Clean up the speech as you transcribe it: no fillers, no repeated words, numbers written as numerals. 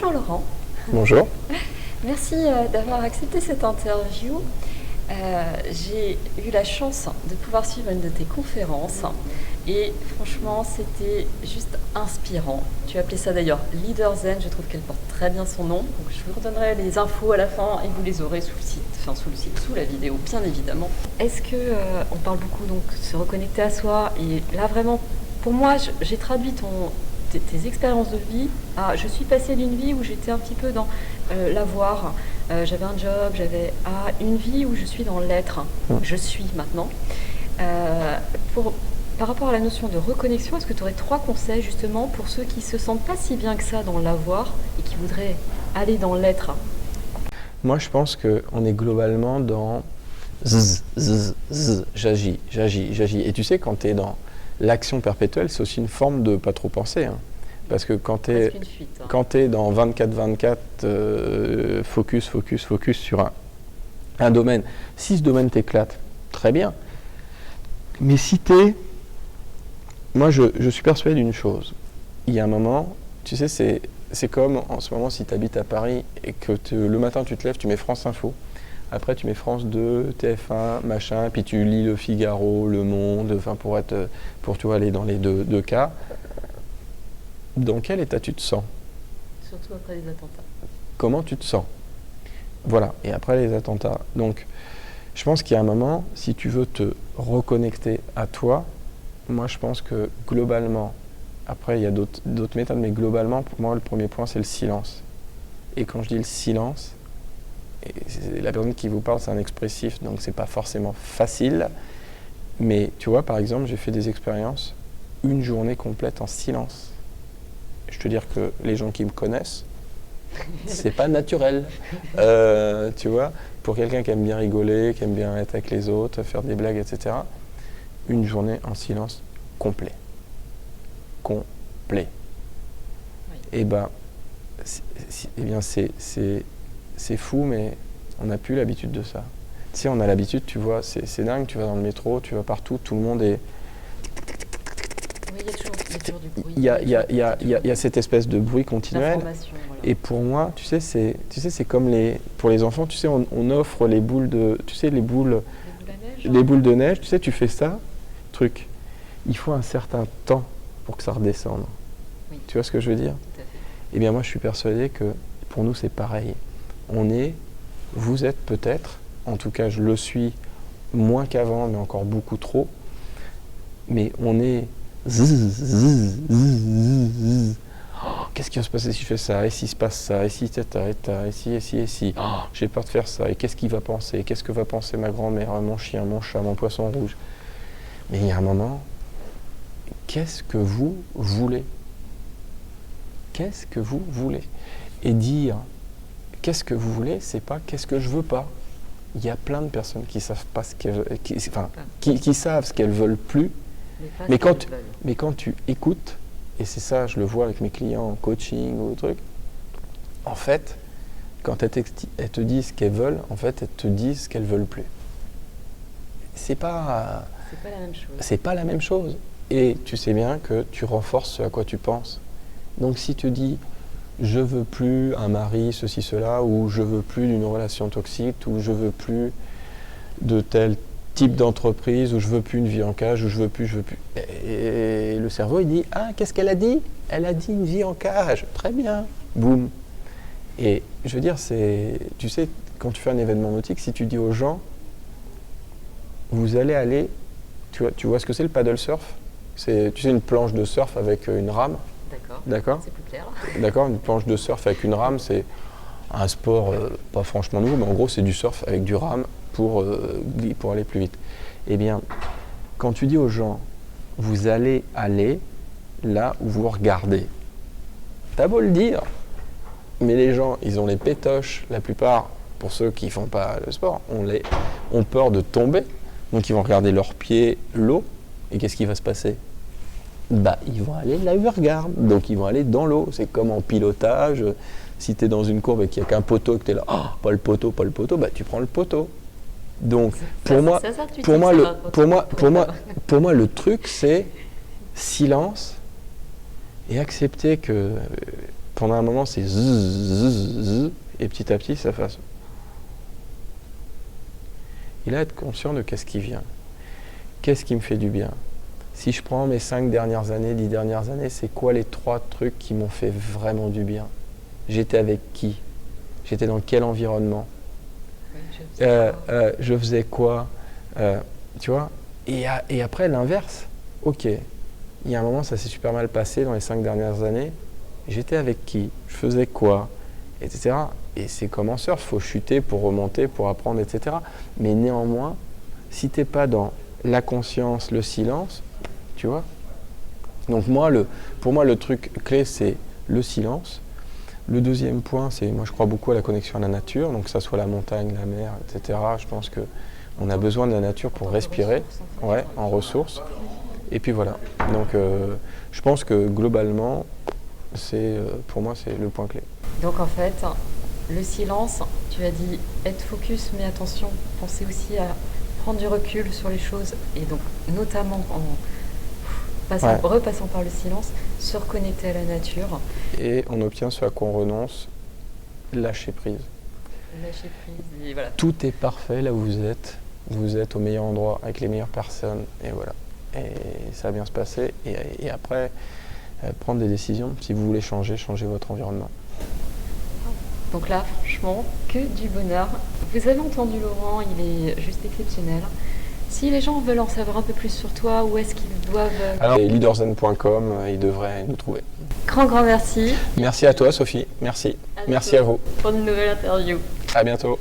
Bonjour Laurent. Bonjour. Merci d'avoir accepté cette interview. J'ai eu la chance de pouvoir suivre une de tes conférences et franchement c'était juste inspirant. Tu as appelé ça d'ailleurs Leader Zen, je trouve qu'elle porte très bien son nom. Donc je vous redonnerai les infos à la fin et vous les aurez sous le site, enfin sous la vidéo bien évidemment. Est-ce que on parle beaucoup donc de se reconnecter à soi et là vraiment pour moi j'ai traduit tes expériences de vie. Je suis passée d'une vie où j'étais un petit peu dans l'avoir, j'avais un job, j'avais une vie où je suis dans l'être, je suis maintenant. Par rapport à la notion de reconnexion, est-ce que tu aurais 3 conseils justement pour ceux qui ne se sentent pas si bien que ça dans l'avoir et qui voudraient aller dans l'être? Moi, je pense qu'on est globalement dans j'agis. Et tu sais, quand tu es dans l'action perpétuelle, c'est aussi une forme de pas trop penser. Hein. Parce que quand tu es, dans 24-24, focus sur un domaine, si ce domaine t'éclate, très bien. Mais si tu es... Moi, je suis persuadé d'une chose. Il y a un moment, tu sais, c'est comme en ce moment si tu habites à Paris et que le matin tu te lèves, tu mets France Info. Après, tu mets France 2, TF1, machin, puis tu lis Le Figaro, Le Monde, enfin pour tu vois, aller dans les deux cas. Dans quel état tu te sens? Surtout après les attentats. Comment tu te sens? Voilà, et après les attentats. Donc, je pense qu'il y a un moment, si tu veux te reconnecter à toi, moi je pense que globalement, après il y a d'autres méthodes, mais globalement, pour moi, le premier point, c'est le silence. Et quand je dis le silence, la personne qui vous parle, c'est un expressif, donc c'est pas forcément facile. Mais tu vois, par exemple, j'ai fait des expériences, une journée complète en silence. Je te dire que les gens qui me connaissent, c'est pas naturel. Tu vois, pour quelqu'un qui aime bien rigoler, qui aime bien être avec les autres, faire des blagues, etc. Une journée en silence complet. Complet. Oui. Et c'est fou, mais on n'a plus l'habitude de ça. Tu sais, on a l'habitude, tu vois, c'est dingue, tu vas dans le métro, tu vas partout, tout le monde est... Oui, il y a toujours du bruit. Il y a cette espèce de bruit continuel. Voilà. Et pour moi, tu sais, c'est comme pour les enfants, tu sais, on offre les boules de... Tu sais, les boules de neige, tu sais, tu fais ça, truc. Il faut un certain temps pour que ça redescende. Oui. Tu vois ce que je veux dire? Tout à fait. Eh bien, moi, je suis persuadé que pour nous, c'est pareil. Vous êtes peut-être, en tout cas, je le suis moins qu'avant, mais encore beaucoup trop, mais on est... Qu'est-ce qui va se passer si je fais ça? Et s'il se passe ça? Et si et si j'ai peur de faire ça. Et qu'est-ce qu'il va penser? Qu'est-ce que va penser ma grand-mère, mon chien, mon chat, mon poisson rouge? Mais il y a un moment, qu'est-ce que vous voulez? Qu'est-ce que vous voulez? Et dire qu'est-ce que vous voulez, c'est pas qu'est-ce que je veux pas. Il y a plein de personnes qui savent pas ce qu'elles qui savent ce qu'elles veulent plus. Mais quand tu écoutes, et c'est ça, je le vois avec mes clients en coaching ou truc, en fait, quand elles te disent ce qu'elles veulent, en fait, elles te disent ce qu'elles veulent plus. C'est pas la même chose. C'est pas la même chose. Et tu sais bien que tu renforces ce à quoi tu penses. Donc si tu dis je veux plus un mari, ceci, cela, ou je veux plus d'une relation toxique, ou je veux plus de tel type d'entreprise, ou je veux plus une vie en cage, ou je veux plus. Et le cerveau, il dit qu'est-ce qu'elle a dit? Elle a dit une vie en cage. Très bien. Boum. Et je veux dire, tu sais, quand tu fais un événement nautique, si tu dis aux gens, vous allez aller, tu vois ce que c'est le paddle surf? C'est, tu sais, une planche de surf avec une rame. D'accord. C'est plus clair. D'accord, une planche de surf avec une rame, c'est un sport pas franchement nouveau, mais en gros, c'est du surf avec du rame pour aller plus vite. Eh bien, quand tu dis aux gens, vous allez aller là où vous regardez, t'as beau le dire, mais les gens, ils ont les pétoches, la plupart, pour ceux qui ne font pas le sport, ont peur de tomber, donc ils vont regarder leurs pieds, l'eau, et qu'est-ce qui va se passer? Ils vont aller là où ils regardent, donc ils vont aller dans l'eau. C'est comme en pilotage, si tu es dans une courbe et qu'il n'y a qu'un poteau, que tu es là, pas le poteau, tu prends le poteau. Donc pour moi, le truc c'est silence et accepter que pendant un moment, c'est zzz, et petit à petit, ça fasse. Et là, être conscient de qu'est-ce qui vient. Qu'est-ce qui me fait du bien? Si je prends mes 5 dernières années, 10 dernières années, c'est quoi les 3 trucs qui m'ont fait vraiment du bien? J'étais avec qui? J'étais dans quel environnement? Je faisais quoi? Tu vois? Et après, l'inverse. Ok, il y a un moment, ça s'est super mal passé dans les 5 dernières années. J'étais avec qui? Je faisais quoi? Etc. Et c'est comme en surf, il faut chuter pour remonter, pour apprendre, etc. Mais néanmoins, si tu n'es pas dans la conscience, le silence, tu vois? Donc pour moi, le truc clé, c'est le silence. Le deuxième point, c'est, moi je crois beaucoup à la connexion à la nature, donc que ça soit la montagne, la mer, etc. Je pense qu'on a besoin de la nature pour respirer, ouais, en ressources. Et puis voilà. Donc je pense que globalement, pour moi, c'est le point clé. Donc en fait, le silence, tu as dit être focus, mais attention, pensez aussi à prendre du recul sur les choses, et donc notamment en repassant par le silence, se reconnecter à la nature. Et on obtient ce à quoi on renonce, lâcher prise. Lâcher prise, et voilà. Tout est parfait là où vous êtes au meilleur endroit, avec les meilleures personnes, et voilà. Et ça va bien se passer, et après, prendre des décisions. Si vous voulez changer votre environnement. Donc là, franchement, que du bonheur. Vous avez entendu Laurent, il est juste exceptionnel. Si les gens veulent en savoir un peu plus sur toi, où est-ce qu'ils doivent... Alors, leaderzen.com, ils devraient nous trouver. Grand merci. Merci à toi, Sophie. Merci. Merci à vous. Pour une nouvelle interview. À bientôt.